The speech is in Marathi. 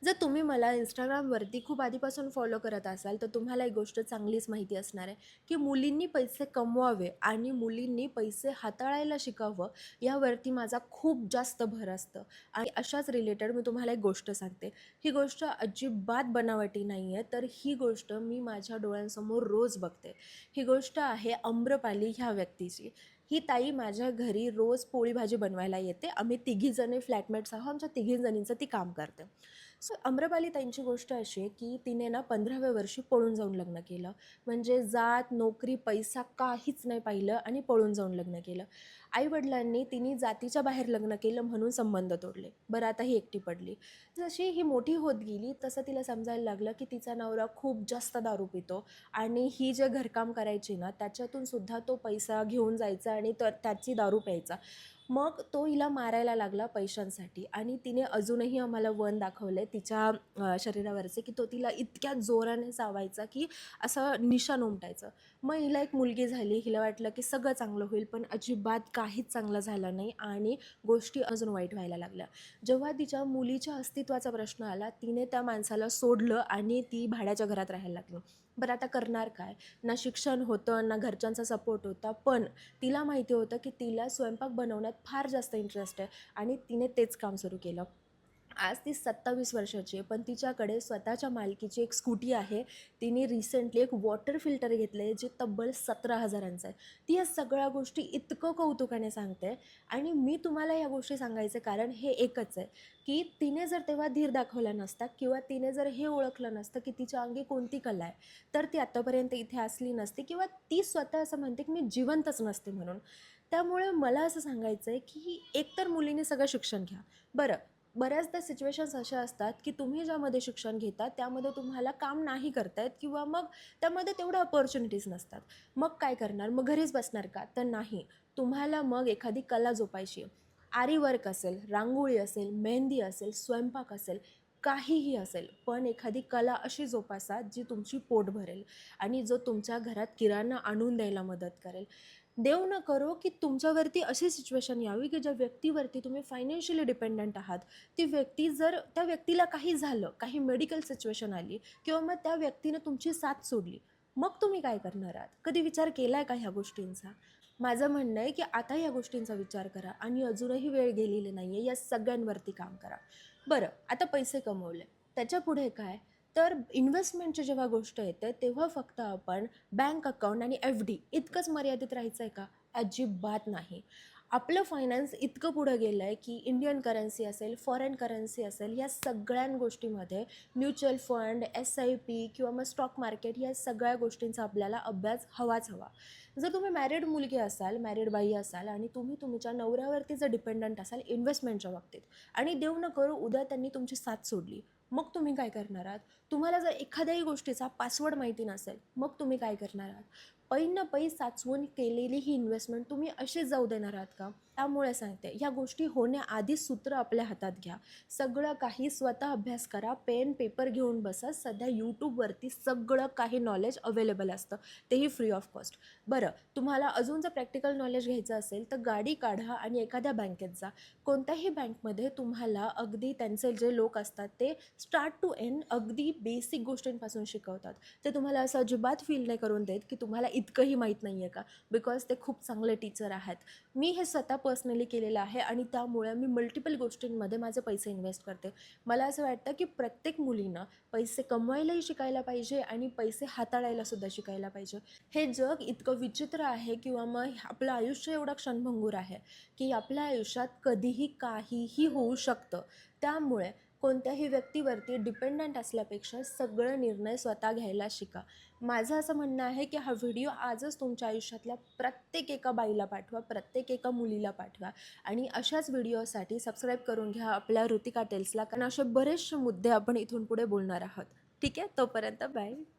जर तुम्ही मला Instagramवरती खूप आधीपासून फॉलो करत असाल, तर तुम्हाला एक गोष्ट चांगलीच माहिती असणार आहे, की मुलींनी पैसे कमवावे आणि मुलींनी पैसे हाताळायला शिकावं, यावरती माझा खूप जास्त भर असतं. आणि अशाच रिलेटेड मी तुम्हाला एक गोष्ट सांगते. ही गोष्ट अजिबात बनावटी नाही आहे, तर ही गोष्ट मी माझ्या डोळ्यांसमोर रोज बघते. ही गोष्ट आहे आम्रपाली ह्या व्यक्तीची. ही ताई माझ्या घरी रोज पोळी भाजी बनवायला येते. आम्ही तिघीजणी फ्लॅटमेट्स आहोत. आमच्या तिघीजणींचं ती काम करते. सो आम्रपाली ताईंची गोष्ट अशी आहे, की तिने ना 15व्या वर्षी पळून जाऊन लग्न केलं. म्हणजे जात, नोकरी, पैसा काहीच नाही पाहिलं आणि पळून जाऊन लग्न केलं. आई-वडिलांनी तिने जातीच्या बाहेर लग्न केलं म्हणून संबंध तोडले. बरं आता ही एकटी पडली. जशी ही मोठी होत गेली तसं तिला समजायला लागलं, की तिचा नवरा खूप जास्त दारू पितो आणि ही जे घरकाम करायची ना त्याच्यातून सुद्धा तो पैसा घेऊन जायचा आणि त्याची दारू प्यायचा. मग तो हिला मारायला लागला पैशांसाठी आणि तिने अजूनही आम्हाला वन दाखवलंय तिच्या शरीरावरचे, की तो तिला इतक्या जोराने चावायचा, की असं निशाण उमटायचं. मग हिला एक मुलगी झाली. हिला वाटलं, की सगळं चांगलं होईल, पण अजिबात काहीच चांगलं झालं नाही आणि गोष्टी अजून वाईट व्हायला लागल्या. जेव्हा तिच्या मुलीच्या अस्तित्वाचा प्रश्न आला, तिने त्या माणसाला सोडलं आणि ती भाड्याच्या घरात राहायला लागली. बरं आता करणार काय? ना शिक्षण होतं, ना घरच्यांचा सपोर्ट होता, पण तिला माहिती होतं, की तिला स्वयंपाक बनवण्यात फार जास्त इंटरेस्ट आहे आणि तिने तेच काम सुरू केलं. आज ती 27 वर्षाची आहे, पण तिच्याकडे स्वतःच्या मालकीची एक स्कूटी आहे. तिने रिसेंटली एक वॉटर फिल्टर घेतलं आहे, जे तब्बल 17,000चं आहे. ती या सगळ्या गोष्टी इतकं कौतुकाने सांगते आणि मी तुम्हाला या गोष्टी सांगायचं कारण हे एकच आहे, की तिने जर तेव्हा धीर दाखवला नसता किंवा तिने जर हे ओळखलं नसतं, की तिच्या अंगी कोणती कला आहे, तर ती आत्तापर्यंत इथे असली नसती किंवा ती स्वतः असं म्हणते, की मी जिवंतच नसते म्हणून. त्यामुळे मला असं सांगायचं आहे, की एकतर मुलीने सगळं शिक्षण घ्या. बरं, बऱ्याचदा सिच्युएशन्स अशा असतात, की तुम्ही ज्यामध्ये शिक्षण घेता त्यामध्ये तुम्हाला काम नाही करता येत किंवा मग त्यामध्ये तेवढ्या अपॉर्च्युनिटीज नसतात. मग काय करणार? मग घरीच बसणार का? तर नाही. तुम्हाला मग एखादी कला जोपासायची आहे. आरी वर्क असेल, रांगोळी असेल, मेहंदी असेल, स्वयंपाक असेल, काहीही असेल. पण एखादी कला अशी जोपासा जी तुमची पोट भरेल आणि जो तुमच्या घरात किराणा आणून द्यायला मदत करेल. देव न करो, की तुमच्यावरती अशी सिच्युएशन यावी, की ज्या व्यक्तीवरती तुम्ही फायनान्शियली डिपेंडंट आहात, ती व्यक्ती जर त्या व्यक्तीला काही झालं, काही मेडिकल सिच्युएशन आली किंवा मग त्या व्यक्तीने तुमची साथ सोडली, मग तुम्ही काय करणार आहात? कधी विचार केला आहे का ह्या गोष्टींचा? माझं म्हणणं आहे, की आता या गोष्टींचा विचार करा आणि अजूनही वेळ गेलेली नाही आहे. या सगळ्यांवरती काम करा. बरं, आता पैसे कमवले. त्याच्यापुढे काय? तर इन्व्हेस्टमेंटची जेव्हा गोष्ट येते, तेव्हा फक्त आपण बँक अकाउंट आणि एफ-डी इतकंच मर्यादित राहायचं आहे का? अजिबात नाही. आपलं फायनान्स इतकं पुढं गेलं आहे, की इंडियन करन्सी असेल, फॉरेन करन्सी असेल, या सगळ्या गोष्टीमध्ये म्युच्युअल फंड, एस-आय-पी किंवा मग स्टॉक मार्केट या सगळ्या गोष्टींचा आपल्याला अभ्यास हवाच हवा. जर तुम्ही मॅरिड मुलगी असाल, मॅरिड बाई असाल आणि तुम्ही तुमच्या नवऱ्यावरती जर डिपेंडंट असाल इन्व्हेस्टमेंटच्या बाबतीत आणि देव न करो उद्या त्यांनी तुमची साथ सोडली, मग तुम्ही काय करणार आहात? तुम्हाला जर एखाद्याही गोष्टीचा पासवर्ड माहिती नसेल, मग तुम्ही काय करणार आहात? पै न पै साचवून केलेली ही इन्व्हेस्टमेंट तुम्ही अशीच जाऊ देणार आहात का? त्यामुळे सांगते, ह्या गोष्टी होण्याआधीच सूत्र आपल्या हातात घ्या. सगळं काही स्वतः अभ्यास करा. पेन, पेपर घेऊन बसा. सध्या YouTubeवरती सगळं काही नॉलेज अवेलेबल असतं, तेही फ्री ऑफ कॉस्ट. बरं, तुम्हाला अजून जर प्रॅक्टिकल नॉलेज घ्यायचं असेल, तर गाडी काढा आणि एखाद्या बँकेत जा. कोणत्याही बँकमध्ये तुम्हाला अगदी त्यांचे जे लोक असतात, ते स्टार्ट टू एंड अगदी बेसिक गोष्टींपासून शिकवतात. ते तुम्हाला असं अजिबात फील नाही करून देत, की तुम्हाला इतकंही माहीत नाही आहे का? बिकॉज ते खूप चांगले टीचर आहेत. मी हे स्वतः पर्सनली केलेलं आहे आणि त्यामुळे मी मल्टिपल गोष्टींमध्ये माझे पैसे इन्व्हेस्ट करते. मला असं वाटतं, की प्रत्येक मुलीनं पैसे कमवायलाही शिकायला पाहिजे आणि पैसे हाताळायलासुद्धा शिकायला पाहिजे. हे जग इतकं विचित्र आहे किंवा मग आपलं आयुष्य एवढं क्षणभंगूर आहे, की आपल्या आयुष्यात कधीही काहीही होऊ शकतं. त्यामुळे कोणत्याही व्यक्तीवरती डिपेंडंट असल्यापेक्षा सगळं निर्णय स्वतः घ्यायला शिका. माझं असं म्हणणं आहे, की हा व्हिडिओ आजच तुमच्या आयुष्यातल्या प्रत्येक एका बाईला पाठवा, प्रत्येक एका मुलीला पाठवा आणि अशाच व्हिडिओसाठी सबस्क्राईब करून घ्या आपल्या ऋतिका टेल्सला, कारण असे बरेचसे मुद्दे आपण इथून पुढे बोलणार आहोत. ठीक आहे? तोपर्यंत बाय.